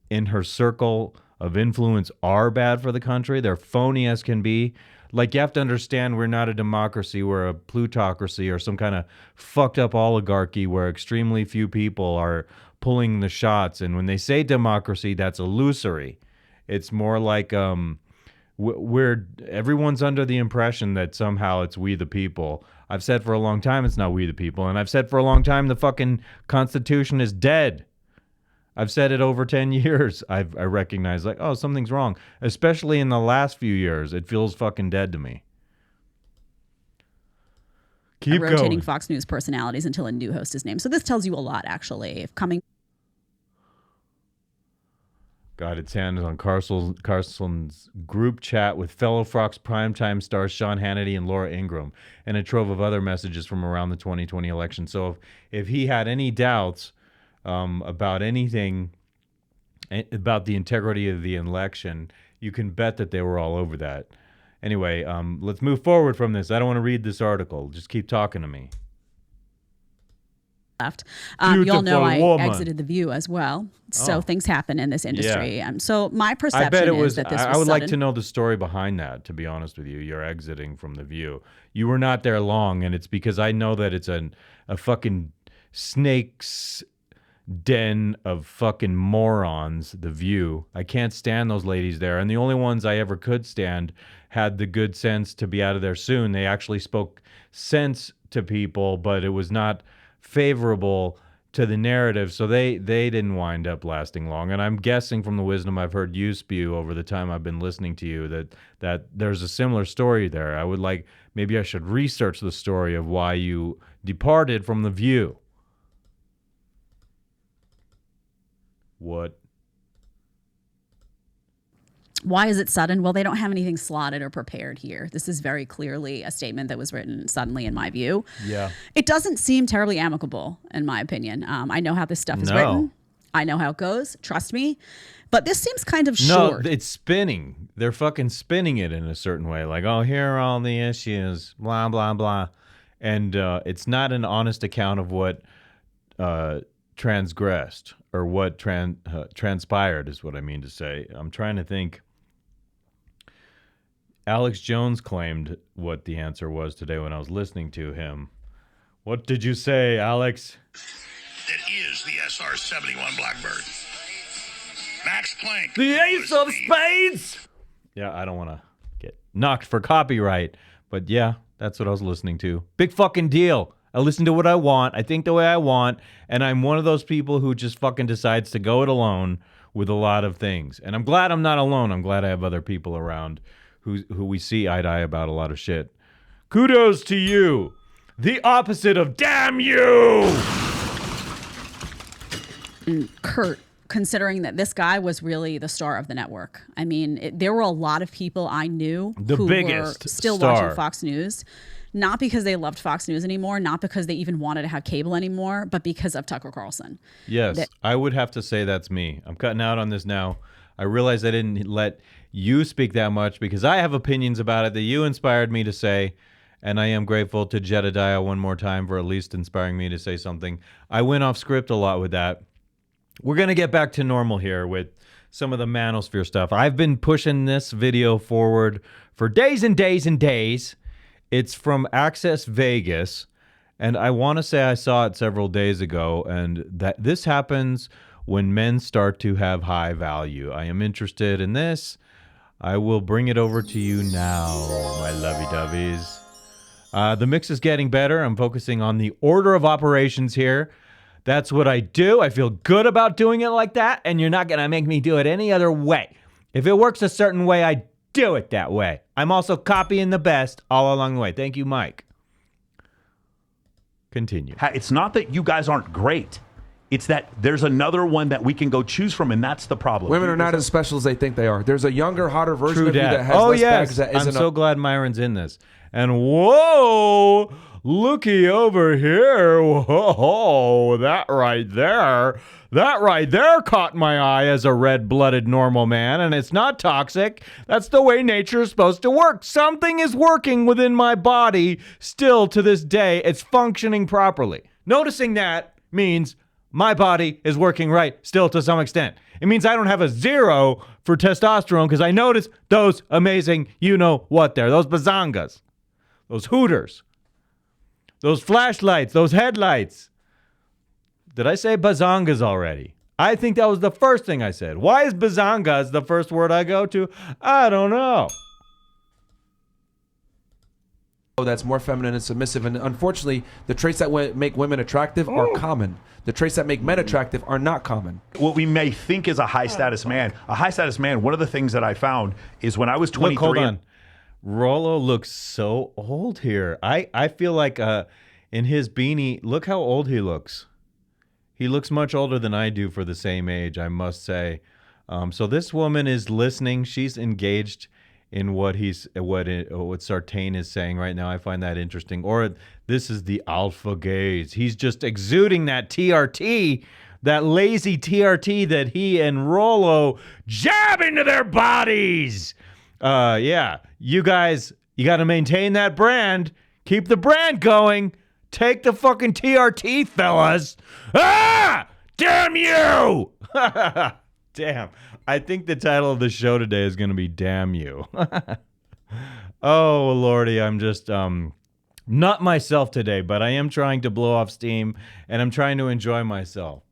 in her circle of influence are bad for the country. They're phony as can be. Like, you have to understand, we're not a democracy. We're a plutocracy or some kind of fucked up oligarchy where extremely few people are pulling the shots. And when they say democracy, that's illusory. It's more like everyone's under the impression that somehow it's we the people. I've said for a long time it's not we the people. And I've said for a long time the fucking Constitution is dead. I've said it over 10 years. I recognize, like, oh, something's wrong. Especially in the last few years. It feels fucking dead to me. Keep rotating going. Fox News personalities until a new host is named. So this tells you a lot, actually. If coming. Got its hands on Carson's group chat with fellow Fox primetime stars Sean Hannity and Laura Ingraham, and a trove of other messages from around the 2020 election. So if he had any doubts about anything, about the integrity of the election, you can bet that they were all over that. Anyway, let's move forward from this. I don't want to read this article. Just keep talking to me. Left. You all know I woman. exited The View as well. So things happen in this industry. Yeah. So my perception I bet it was, is that this was I would like sudden. to know the story behind that, to be honest with you. You're exiting from The View. You were not there long, and it's because I know that it's a fucking snake's den of fucking morons, The View. I can't stand those ladies there, and the only ones I ever could stand had the good sense to be out of there soon. They actually spoke sense to people, but it was not favorable to the narrative, so they didn't wind up lasting long. And I'm guessing from the wisdom I've heard you spew over the time I've been listening to you that there's a similar story there. I would like, maybe I should research the story of why you departed from The View. What? Why is it sudden? Well, they don't have anything slotted or prepared here. This is very clearly a statement that was written suddenly, in my view. Yeah. It doesn't seem terribly amicable, in my opinion. I know how this stuff is written. I know how it goes. Trust me. But this seems kind of short. No, it's spinning. They're fucking spinning it in a certain way. Like, oh, here are all the issues, blah, blah, blah. And it's not an honest account of what transgressed or what transpired is what I mean to say. I'm trying to think. Alex Jones claimed what the answer was today when I was listening to him. What did you say, Alex? It is the SR-71 Blackbird. Max Planck. The Ace of Spades! Yeah, I don't want to get knocked for copyright, but yeah, that's what I was listening to. Big fucking deal. I listen to what I want. I think the way I want, and I'm one of those people who just fucking decides to go it alone with a lot of things. And I'm glad I'm not alone. I'm glad I have other people around who we see eye to eye about a lot of shit. Kudos to you. The opposite of damn you. Kurt, considering that this guy was really the star of the network. I mean, there were a lot of people I knew who were still watching Fox News, not because they loved Fox News anymore, not because they even wanted to have cable anymore, but because of Tucker Carlson. Yes, I would have to say that's me. I'm cutting out on this now. I realize I didn't let you speak that much because I have opinions about it that you inspired me to say, and I am grateful to Jedidiah one more time for at least inspiring me to say something. I went off script a lot with that. We're going to get back to normal here with some of the manosphere stuff. I've been pushing this video forward for days and days and days. It's from Access Vegas, and I want to say I saw it several days ago, and that this happens when men start to have high value. I am interested in this. I will bring it over to you now, my lovey-doveys. The mix is getting better. I'm focusing on the order of operations here. That's what I do. I feel good about doing it like that, and you're not going to make me do it any other way. If it works a certain way, I do it that way. I'm also copying the best all along the way. Thank you, Mike. Continue. It's not that you guys aren't great. It's that there's another one that we can go choose from, and that's the problem. Women are not as special as they think they are. There's a younger, hotter version True of you dat. that has Oh less bags yes, that I'm isn't so glad Myron's in this. And whoa, looky over here. Whoa, that right there caught my eye as a red-blooded normal man, and it's not toxic. That's the way nature is supposed to work. Something is working within my body still to this day. It's functioning properly. Noticing that means my body is working right still to some extent. It means I don't have a 0 for testosterone because I notice those amazing, you know what there, those bazongas, those hooters, those flashlights, those headlights. Did I say bazongas already? I think that was the first thing I said. Why is bazongas the first word I go to? I don't know. that's more feminine and submissive. And unfortunately, the traits that make women attractive are common. The traits that make men attractive are not common. What we may think is a high status man, one of the things that I found is when I was 23. Look, hold on. Rollo looks so old here. I feel like in his beanie, look how old he looks. He looks much older than I do for the same age, I must say. So this woman is listening. She's engaged in what Sartain is saying right now. I find that interesting. Or this is the alpha gaze. He's just exuding that TRT, that lazy TRT that he and Rollo jab into their bodies. Yeah, you guys, you got to maintain that brand. Keep the brand going. Take the fucking TRT, fellas. Ah! Damn you! Damn. I think the title of the show today is going to be Damn You. Oh, Lordy, I'm just not myself today, but I am trying to blow off steam, and I'm trying to enjoy myself.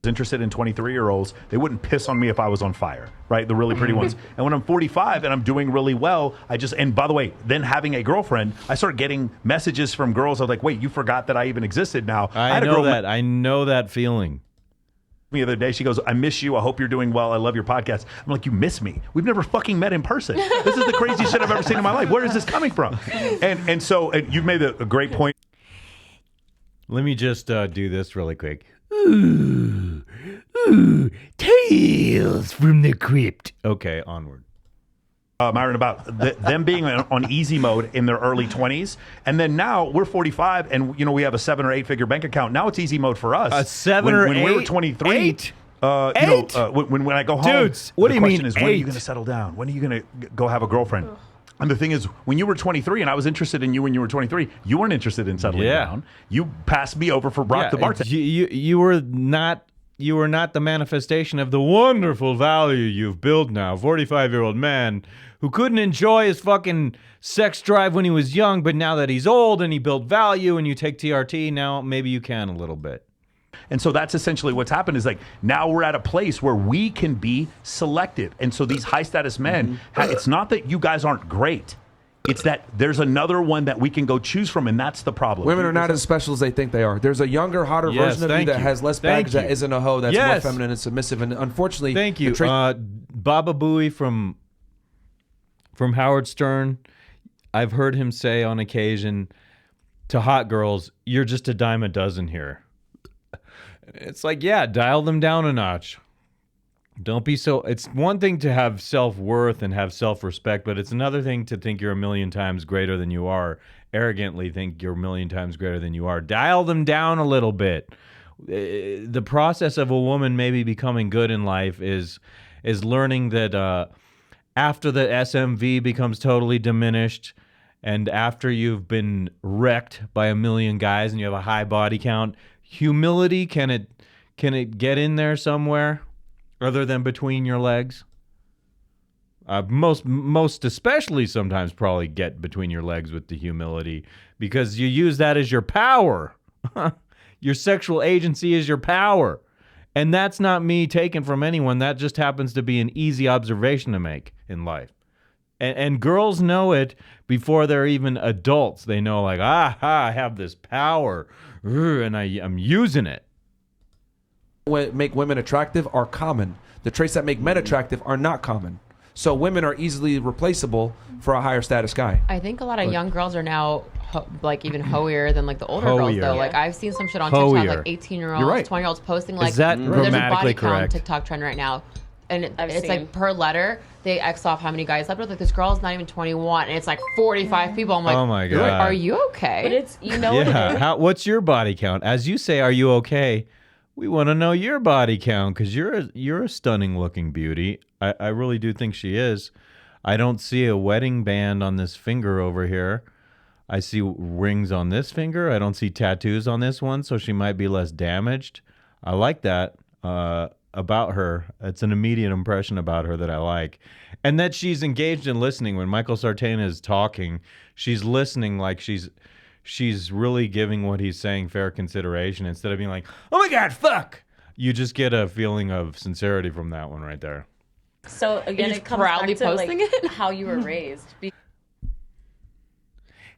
Interested in 23-year-olds, they wouldn't piss on me if I was on fire, right? The really pretty ones. And when I'm 45 and I'm doing really well, and by the way, then having a girlfriend, I start getting messages from girls. I'm like, wait, you forgot that I even existed now. I know that feeling. The other day, she goes, I miss you. I hope you're doing well. I love your podcast. I'm like, you miss me? We've never fucking met in person. This is the craziest shit I've ever seen in my life. Where is this coming from? And so you've made a great point. Let me just do this really quick. Ooh, tales from the crypt. Okay, onward. Myron, about them being on easy mode in their early 20s, and then now we're 45, and we have a 7 or 8 figure bank account. Now it's easy mode for us. A 7 or 8? When we were 23, 8? When I go home, dudes, what do you mean? The question is, when are you going to settle down? When are you going to go have a girlfriend? And the thing is, when you were 23, and I was interested in you when you were 23, you weren't interested in settling down. You passed me over for Brock the bartender. You were not the manifestation of the wonderful value you've built now. 45-year-old man who couldn't enjoy his fucking sex drive when he was young, but now that he's old and he built value and you take TRT, now maybe you can a little bit. And so that's essentially what's happened is now we're at a place where we can be selective. And so these high status men, it's not that you guys aren't great. It's that there's another one that we can go choose from, and that's the problem. Women are not as special as they think they are. There's a younger, hotter version of you that has less baggage that isn't a hoe, that's more feminine and submissive. And unfortunately, thank you. Baba Booey from Howard Stern, I've heard him say on occasion to hot girls, you're just a dime a dozen here. It's like, yeah, dial them down a notch. Don't be so... It's one thing to have self-worth and have self-respect, but it's another thing to think you're a million times greater than you are. Arrogantly think you're a million times greater than you are. Dial them down a little bit. The process of a woman maybe becoming good in life is learning that after the SMV becomes totally diminished and after you've been wrecked by a million guys and you have a high body count, humility, can it get in there somewhere other than between your legs? Most especially sometimes probably get between your legs with the humility because you use that as your power. Your sexual agency is your power. And that's not me taken from anyone. That just happens to be an easy observation to make in life. And girls know it before they're even adults. They know I have this power and I'm using it. What make women attractive are common. The traits that make men attractive are not common. So women are easily replaceable for a higher status guy. I think a lot of young girls are now like even hoier than like the older girls though. Like I've seen some shit on TikTok, like 18-year-olds, 20-year-olds posting like is that there's a grammatically body count correct? TikTok trend right now, and it's like per letter they X off how many guys slept with. Like this girl's not even 21, and it's like 45 people. I'm like, oh my God, are you okay? But it's what it is. What's your body count? As you say, are you okay? We want to know your body count because you're a stunning looking beauty. I really do think she is. I don't see a wedding band on this finger over here. I see rings on this finger. I don't see tattoos on this one, so she might be less damaged. I like that about her. It's an immediate impression about her that I like. And that she's engaged in listening. When Michael Sartain is talking, she's listening like she's really giving what he's saying fair consideration instead of being like, oh my God, fuck. You just get a feeling of sincerity from that one right there. So again, it comes back to like how you were raised.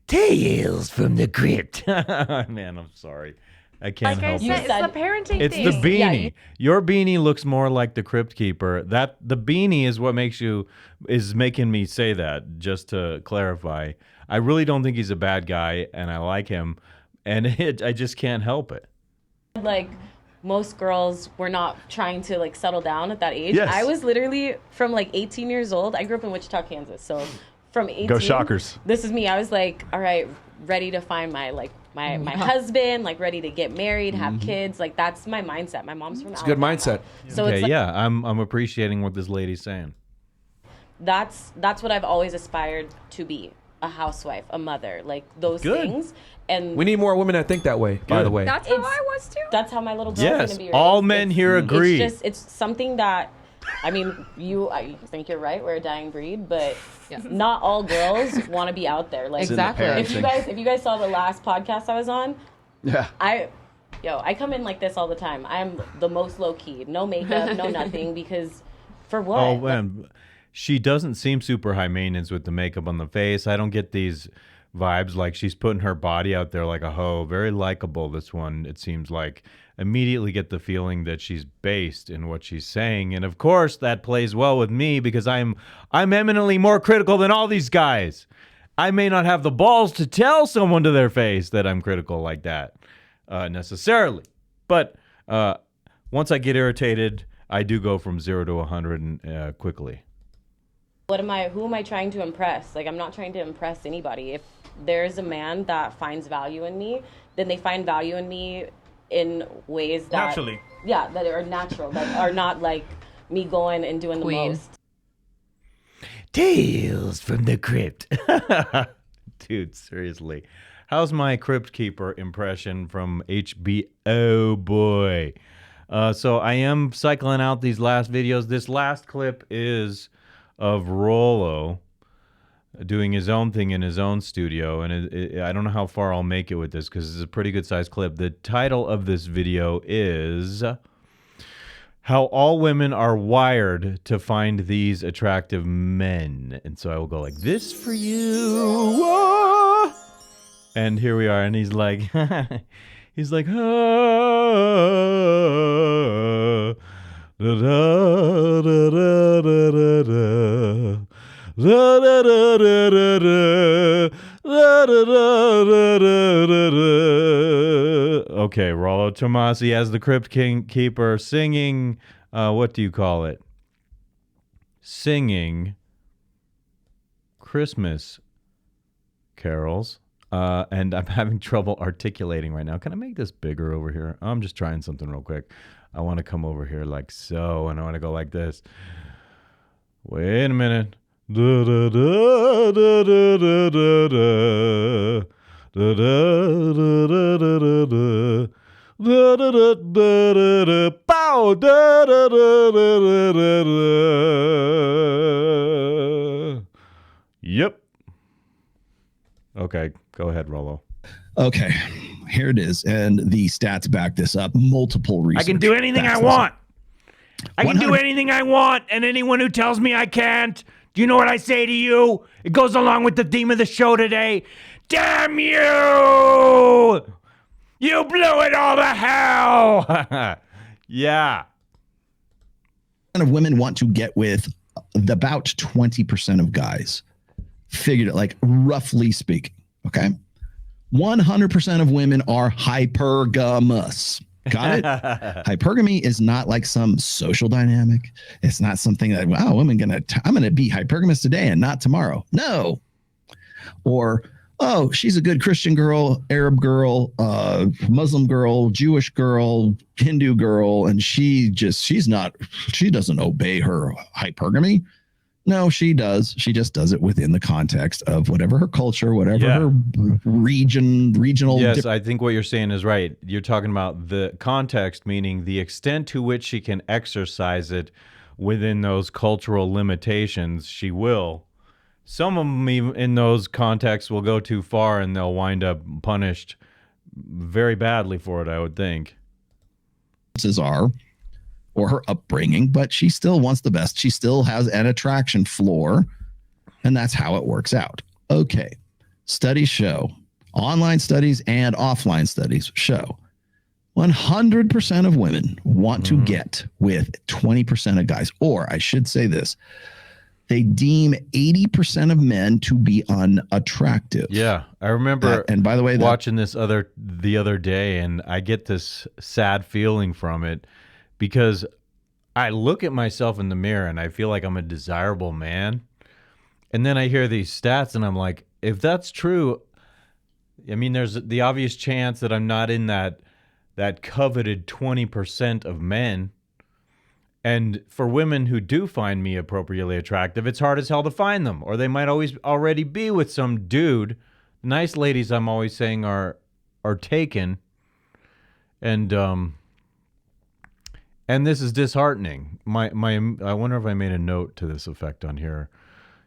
Tales from the crypt. Man, I'm sorry. I can't help it. It's the parenting It's thing. the beanie. Your beanie looks more like the crypt keeper. That the beanie is what is making me say that, just to clarify. I really don't think he's a bad guy, and I like him, and I just can't help it. Like most girls were not trying to like settle down at that age. Yes. I was literally from like 18 years old. I grew up in Wichita, Kansas. So from 18, Go Shockers. This is me. I was like, all right, ready to find my husband, like ready to get married, have kids. Like that's my mindset. My mom's from It's a good mindset. So okay, it's like, yeah, I'm appreciating what this lady's saying. that's what I've always aspired to be. A housewife, a mother, like those things. And we need more women that think that way, by the way. That's how I was too. That's how my little girl's Yes, gonna be raised. all men here agree. It's something that, I mean, I think you're right. We're a dying breed, but not all girls want to be out there. Like Exactly. If you guys saw the last podcast I was on, Yeah. I come in like this all the time. I'm the most low key, no makeup, no nothing, because for what? Oh man, she doesn't seem super high maintenance with the makeup on the face. I don't get these vibes like she's putting her body out there like a hoe. Very likable, this one, it seems like. Immediately get the feeling that she's based in what she's saying. And of course, that plays well with me because I'm eminently more critical than all these guys. I may not have the balls to tell someone to their face that I'm critical like that necessarily. But once I get irritated, I do go from 0 to 100 quickly. Who am I trying to impress? Like, I'm not trying to impress anybody. If there's a man that finds value in me, then they find value in me in ways that Naturally. Yeah, that are natural, that are not like me going and doing the most. Tales from the crypt. Dude, seriously. How's my Crypt Keeper impression from HBO, boy? So I am cycling out these last videos. This last clip is of Rollo doing his own thing in his own studio, and I don't know how far I'll make it with this because it's a pretty good-sized clip. The title of this video is How All Women Are Wired to Find These Attractive Men. And so I will go like this for you. Whoa! And here we are, and he's like, he's like, ah, da, da, da, da, da, da, da. Da, da, da, da, da, da. Da, da, da, da, da, da. Okay, Rollo Tomassi as the Crypt Keeper singing, what do you call it? Singing Christmas carols. And I'm having trouble articulating right now. Can I make this bigger over here? I'm just trying something real quick. I want to come over here like so, and I want to go like this. Wait a minute. Da da da da da da da da da da da da da. Da da da da da da pow da da da da da da. Yep. Okay, go ahead, Rollo. Okay, here it is, and the stats back this up. Multiple research. I can do anything I want. I can do anything I want, and anyone who tells me I can't, do you know what I say to you? It goes along with the theme of the show today. Damn you! You blew it all to hell! Yeah. Of women want to get with about 20% of guys. Figured it, like roughly speaking, okay? 100% of women are hypergamous. Got it? Hypergamy is not like some social dynamic. It's not something that, wow, I'm going to be hypergamous today and not tomorrow. No. Or, oh, she's a good Christian girl, Arab girl, Muslim girl, Jewish girl, Hindu girl, and she doesn't obey her hypergamy. No, she does. She just does it within the context of whatever her culture, whatever her regional. Yes, I think what you're saying is right. You're talking about the context, meaning the extent to which she can exercise it within those cultural limitations. She will. Some of them, even in those contexts, will go too far, and they'll wind up punished very badly for it, I would think. Are. Or her upbringing, but she still wants the best. She still has an attraction floor, and that's how it works out. Okay. Studies show, online studies and offline studies show, 100% of women want to get with 20% of guys. Or I should say this, they deem 80% of men to be unattractive. Yeah, I remember and by the way, watching this the other day, and I get this sad feeling from it, because I look at myself in the mirror and I feel like I'm a desirable man. And then I hear these stats and I'm like, if that's true, I mean, there's the obvious chance that I'm not in that coveted 20% of men. And for women who do find me appropriately attractive, it's hard as hell to find them. Or they might already be with some dude. Nice ladies, I'm always saying, are taken. And this is disheartening. I wonder if I made a note to this effect on here.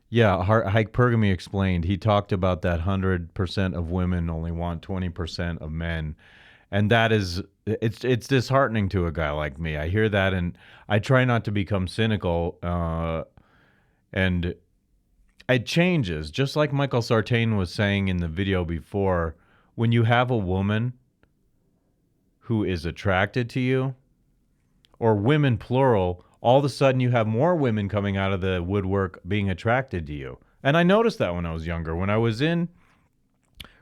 Yeah, Hypergamy Explained. He talked about that 100% of women only want 20% of men. And that is, it's disheartening to a guy like me. I hear that, and I try not to become cynical. And it changes. Just like Michael Sartain was saying in the video before, when you have a woman who is attracted to you, or women plural, all of a sudden you have more women coming out of the woodwork being attracted to you. And I noticed that when I was younger. When I was in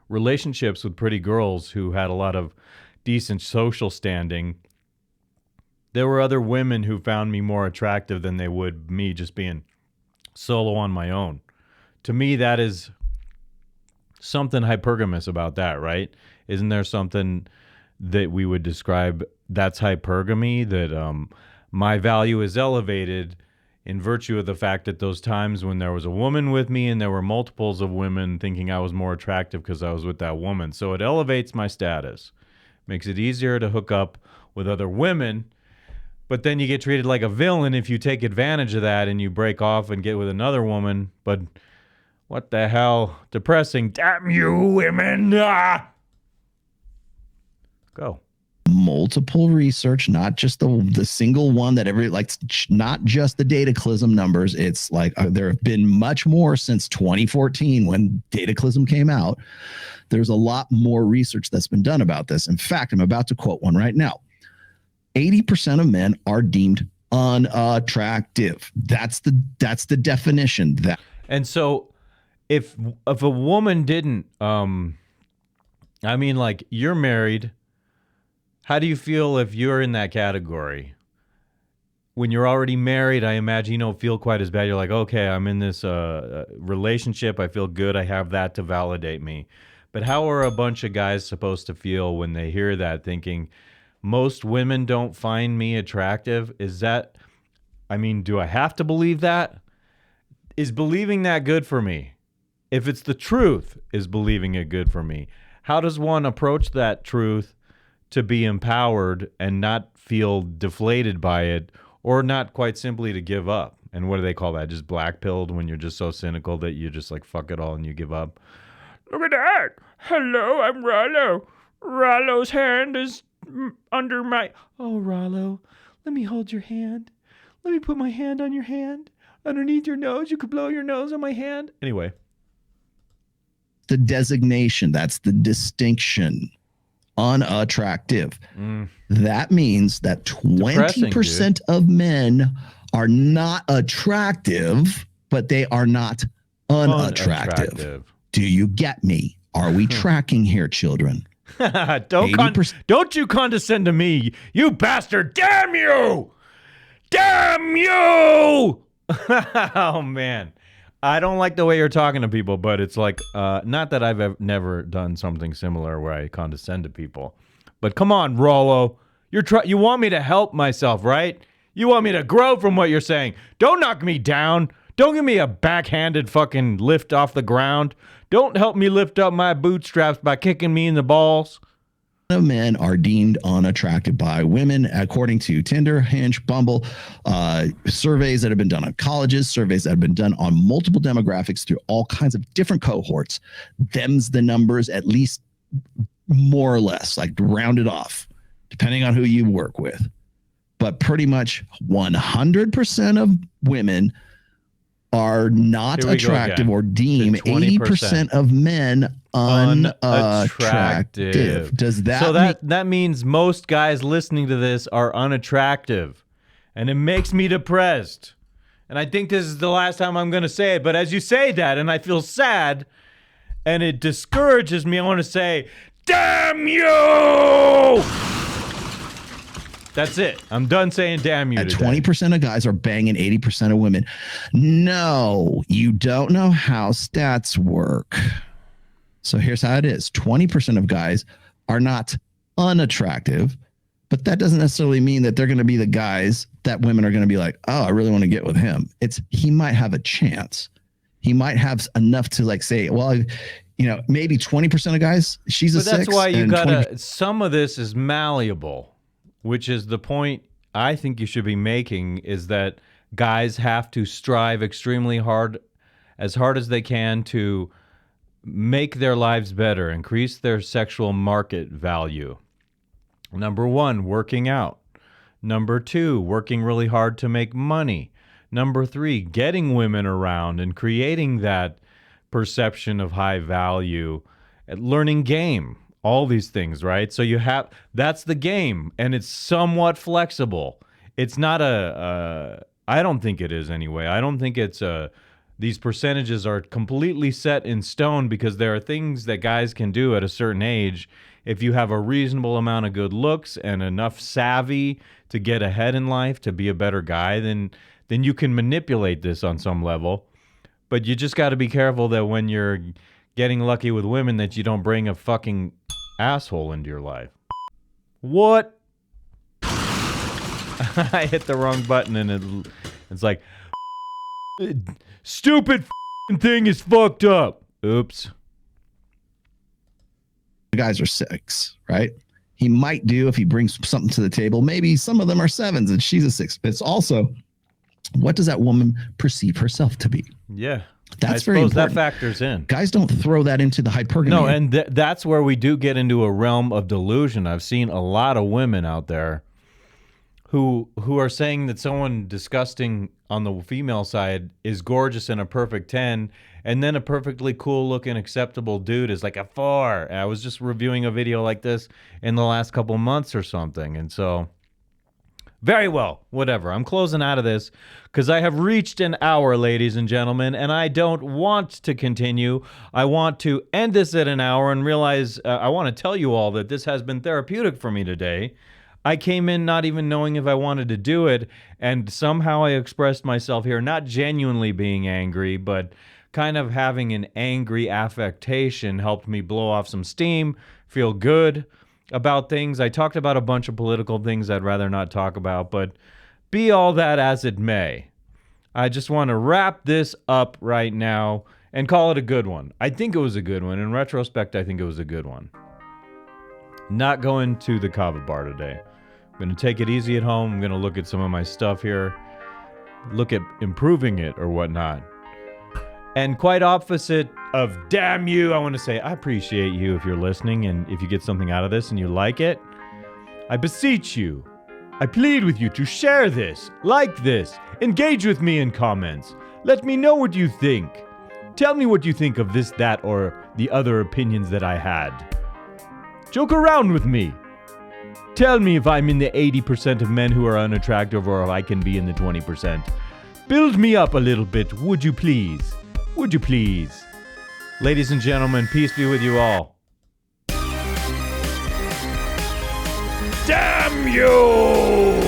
relationships with pretty girls who had a lot of decent social standing, there were other women who found me more attractive than they would me just being solo on my own. To me, that is something hypergamous about that, right? Isn't there something that we would describe that's hypergamy, that my value is elevated in virtue of the fact that those times when there was a woman with me and there were multiples of women thinking I was more attractive because I was with that woman. So it elevates my status, makes it easier to hook up with other women, but then you get treated like a villain if you take advantage of that and you break off and get with another woman. But what the hell? Depressing. Damn you, women. Ah! Go. Multiple research, not just the single one that not just the dataclysm numbers. It's like there have been much more since 2014 when dataclysm came out. There's a lot more research that's been done about this. In fact, I'm about to quote one right now. 80% of men are deemed unattractive. That's the definition. And so if a woman didn't, like, you're married. How do you feel if you're in that category? When you're already married, I imagine you don't feel quite as bad. You're like, okay, I'm in this relationship. I feel good. I have that to validate me. But how are a bunch of guys supposed to feel when they hear that, thinking, most women don't find me attractive? Is that, do I have to believe that? Is believing that good for me? If it's the truth, is believing it good for me? How does one approach that truth to be empowered and not feel deflated by it, or not quite simply to give up? And what do they call that? Just black-pilled, when you're just so cynical that you just like fuck it all and you give up? Look at that. Hello, I'm Rollo. Rollo's hand is under my... Oh, Rollo, let me hold your hand. Let me put my hand on your hand. Underneath your nose. You could blow your nose on my hand. Anyway. The designation. That's the distinction. Unattractive. That means that 20% of men are not attractive, but they are not unattractive. Do you get me? Are we tracking here, children? Don't you condescend to me, you bastard! Damn you! Damn you! Oh man, I don't like the way you're talking to people, but it's like not that I've never done something similar where I condescend to people, but come on, Rollo, you want me to help myself, right? You want me to grow from what you're saying. Don't knock me down. Don't give me a backhanded fucking lift off the ground. Don't help me lift up my bootstraps by kicking me in the balls. Men are deemed unattractive by women, according to Tinder, Hinge, Bumble, surveys that have been done on colleges, surveys that have been done on multiple demographics through all kinds of different cohorts. Them's the numbers, at least more or less, like rounded off, depending on who you work with. But pretty much 100% of women are not attractive or deem 80% of men unattractive. Does that so that means most guys listening to this are unattractive, and it makes me depressed. And I think this is the last time I'm going to say it, but as you say that and I feel sad and it discourages me, I want to say, damn you! That's it. I'm done saying damn you. 20% of guys are banging 80% of women. No, you don't know how stats work. So here's how it is. 20% of guys are not unattractive, but that doesn't necessarily mean that they're going to be the guys that women are going to be like, oh, I really want to get with him. He might have a chance. He might have enough to like say, well, maybe 20% of guys, she's a 6. But that's why you gotta, some of this is malleable. Which is the point I think you should be making, is that guys have to strive extremely hard as they can to make their lives better, increase their sexual market value. Number 1, working out. Number 2, working really hard to make money. Number 3, getting women around and creating that perception of high value, learning game. All these things, right? So that's the game, and it's somewhat flexible. It's not I don't think it is anyway. I don't think it's these percentages are completely set in stone, because there are things that guys can do at a certain age. If you have a reasonable amount of good looks and enough savvy to get ahead in life, to be a better guy, then you can manipulate this on some level. But you just got to be careful that when you're getting lucky with women, that you don't bring a fucking asshole into your life. What? I hit the wrong button, and it's like, stupid thing is fucked up. Oops. The guys are 6, right? He might do if he brings something to the table. Maybe some of them are 7s and she's a 6. But it's also, what does that woman perceive herself to be? Yeah. That's very important. That factors in. Guys don't throw that into the hypergamy. No, and that's where we do get into a realm of delusion. I've seen a lot of women out there who are saying that someone disgusting on the female side is gorgeous and a perfect 10, and then a perfectly cool-looking, acceptable dude is like a 4. I was just reviewing a video like this in the last couple months or something, and so... Very well, whatever. I'm closing out of this because I have reached an hour, ladies and gentlemen, and I don't want to continue. I want to end this at an hour and realize I want to tell you all that this has been therapeutic for me today. I came in not even knowing if I wanted to do it, and somehow I expressed myself here, not genuinely being angry, but kind of having an angry affectation helped me blow off some steam, feel good about things. I talked about a bunch of political things I'd rather not talk about, but be all that as it may, I just want to wrap this up right now and call it a good one. I think it was a good one. In retrospect, I think it was a good one. Not going to the kava bar today. I'm going to take it easy at home. I'm going to look at some of my stuff here, look at improving it or whatnot. And quite opposite of damn you, I want to say I appreciate you if you're listening, and if you get something out of this and you like it, I beseech you, I plead with you to share this, like this, engage with me in comments. Let me know what you think. Tell me what you think of this, that, or the other opinions that I had. Joke around with me. Tell me if I'm in the 80% of men who are unattractive, or if I can be in the 20%. Build me up a little bit, would you please? Would you please? Ladies and gentlemen, peace be with you all. Damn you!